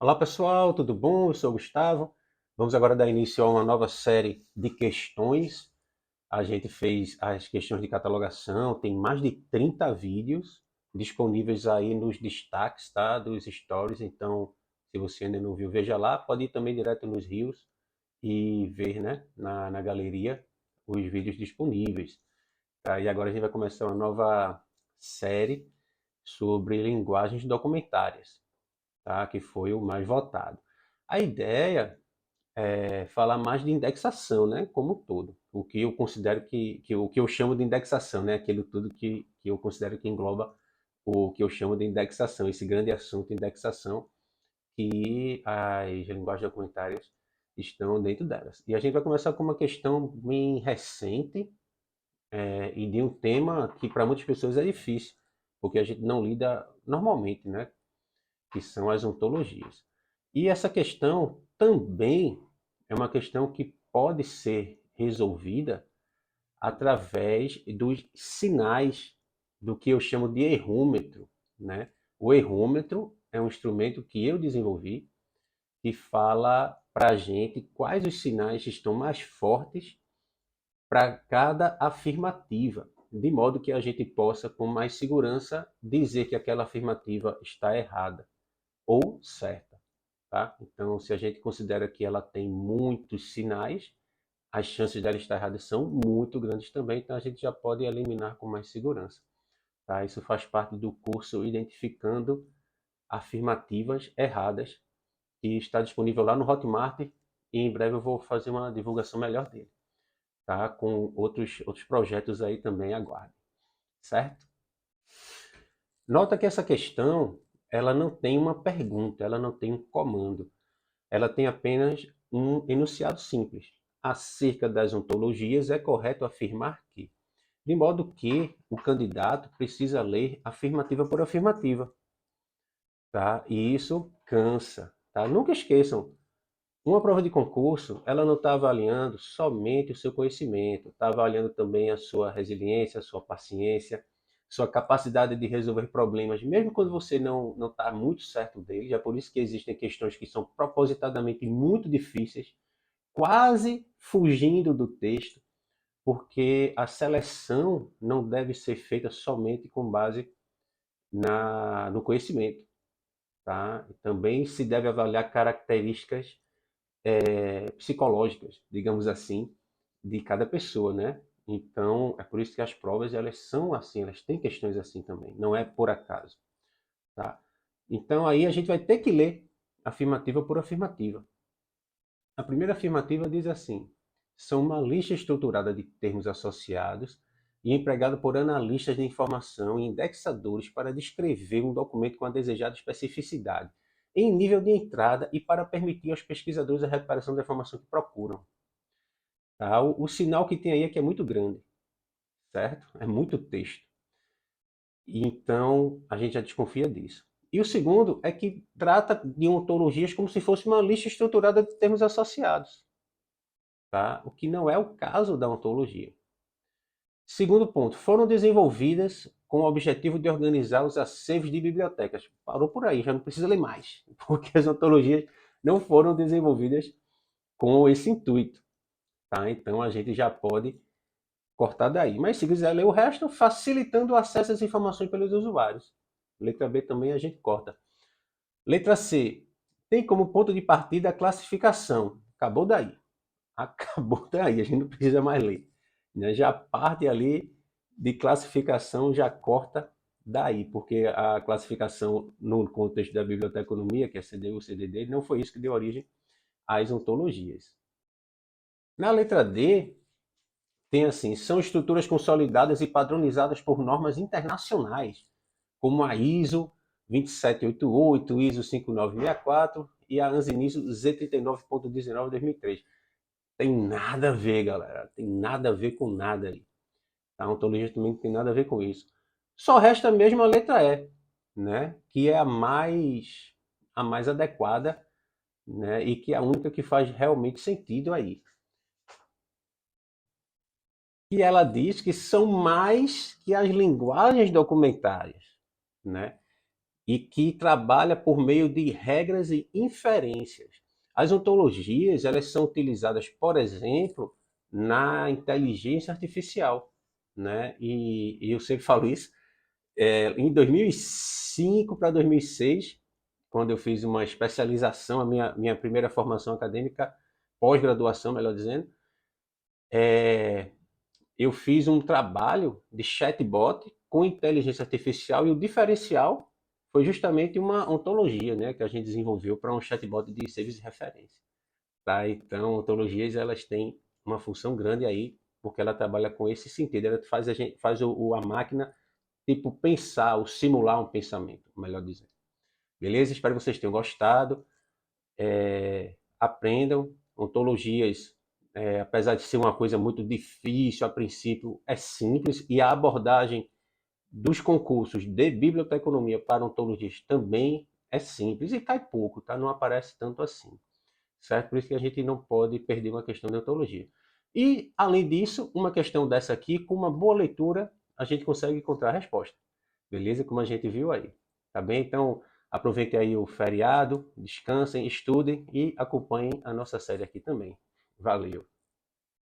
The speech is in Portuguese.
Olá pessoal, tudo bom? Eu sou o Gustavo. Vamos agora dar início a uma nova série de questões. A gente fez as questões de catalogação, tem mais de 30 vídeos disponíveis aí nos destaques, tá? Dos stories. Então, se você ainda não viu, veja lá. Pode ir também direto nos rios e ver, né, na galeria os vídeos disponíveis. Tá? E agora a gente vai começar uma nova série sobre linguagens documentárias, tá? Que foi o mais votado. A ideia é falar mais de indexação, né? Como um todo. O que eu considero o que eu chamo de indexação, né? Aquilo tudo que eu considero que engloba o que eu chamo de indexação, esse grande assunto de indexação que as linguagens documentárias estão dentro delas. E a gente vai começar com uma questão bem recente, e de um tema que para muitas pessoas é difícil, porque a gente não lida normalmente, né? Que são as ontologias. E essa questão também é uma questão que pode ser resolvida através dos sinais do que eu chamo de errômetro, né? O errômetro é um instrumento que eu desenvolvi que fala para a gente quais os sinais estão mais fortes para cada afirmativa, de modo que a gente possa, com mais segurança, dizer que aquela afirmativa está errada ou certa. Tá? Então, se a gente considera que ela tem muitos sinais, as chances dela estar errada são muito grandes também, então a gente já pode eliminar com mais segurança. Tá? Isso faz parte do curso Identificando Afirmativas Erradas, que está disponível lá no Hotmart e em breve eu vou fazer uma divulgação melhor dele. Tá? Com outros projetos aí também aguardem. Certo? Nota que essa questão ela não tem uma pergunta, ela não tem um comando. Ela tem apenas um enunciado simples. Acerca das ontologias, é correto afirmar que, de modo que o candidato precisa ler afirmativa por afirmativa, tá? E isso cansa, tá? Nunca esqueçam, uma prova de concurso, ela não está avaliando somente o seu conhecimento, está avaliando também a sua resiliência, a sua paciência, sua capacidade de resolver problemas, mesmo quando você não está muito certo deles. É por isso que existem questões que são propositadamente muito difíceis, quase fugindo do texto, porque a seleção não deve ser feita somente com base no conhecimento, tá? Também se deve avaliar características psicológicas, digamos assim, de cada pessoa, né? Então, é por isso que as provas elas são assim, elas têm questões assim também, não é por acaso, tá? Então aí a gente vai ter que ler afirmativa por afirmativa. A primeira afirmativa diz assim: são uma lista estruturada de termos associados e empregada por analistas de informação e indexadores para descrever um documento com a desejada especificidade, em nível de entrada e para permitir aos pesquisadores a recuperação da informação que procuram. Tá? O sinal que tem aí é que é muito grande, certo? É muito texto. E então a gente já desconfia disso. E o segundo é que trata de ontologias como se fosse uma lista estruturada de termos associados, tá? O que não é o caso da ontologia. Segundo ponto, foram desenvolvidas com o objetivo de organizar os acervos de bibliotecas. Parou por aí, já não precisa ler mais, porque as ontologias não foram desenvolvidas com esse intuito. Tá? Então a gente já pode cortar daí. Mas se quiser ler o resto, facilitando o acesso às informações pelos usuários. Letra B também a gente corta. Letra C, tem como ponto de partida a classificação. Acabou daí. Acabou daí, a gente não precisa mais ler. Né? Já parte ali de classificação, já corta daí, porque a classificação no contexto da biblioteconomia, que é CDU, CDD, não foi isso que deu origem às ontologias. Na letra D, tem assim, são estruturas consolidadas e padronizadas por normas internacionais, como a ISO 27788, ISO 5964 e a ANSI/ISO Z39.19/2003. Tem nada a ver, galera. Tem nada a ver com nada aí. A ontologia também não tem nada a ver com isso. Só resta mesmo a letra E, né? Que é a mais adequada, né? E que é a única que faz realmente sentido aí. E ela diz que são mais que as linguagens documentárias, né? e que trabalha por meio de regras e inferências. As ontologias, elas são utilizadas, por exemplo, na inteligência artificial, né? E eu sempre falo isso, em 2005 para 2006, quando eu fiz uma especialização, a minha primeira formação acadêmica, pós-graduação, melhor dizendo, eu fiz um trabalho de chatbot com inteligência artificial e o diferencial foi justamente uma ontologia, né, que a gente desenvolveu para um chatbot de serviço de referência. Tá? Então, ontologias elas têm uma função grande aí, porque ela trabalha com esse sentido, ela faz a máquina tipo pensar, ou simular um pensamento, melhor dizendo. Beleza? Espero que vocês tenham gostado. Aprendam ontologias, apesar de ser uma coisa muito difícil a princípio, é simples e a abordagem dos concursos de biblioteconomia para ontologias também é simples e cai pouco, tá? Não aparece tanto assim, certo? Por isso que a gente não pode perder uma questão de ontologia. E, além disso, uma questão dessa aqui, com uma boa leitura, a gente consegue encontrar a resposta, beleza? Como a gente viu aí, tá bem? Então, aproveitem aí o feriado, descansem, estudem e acompanhem a nossa série aqui também. Valeu!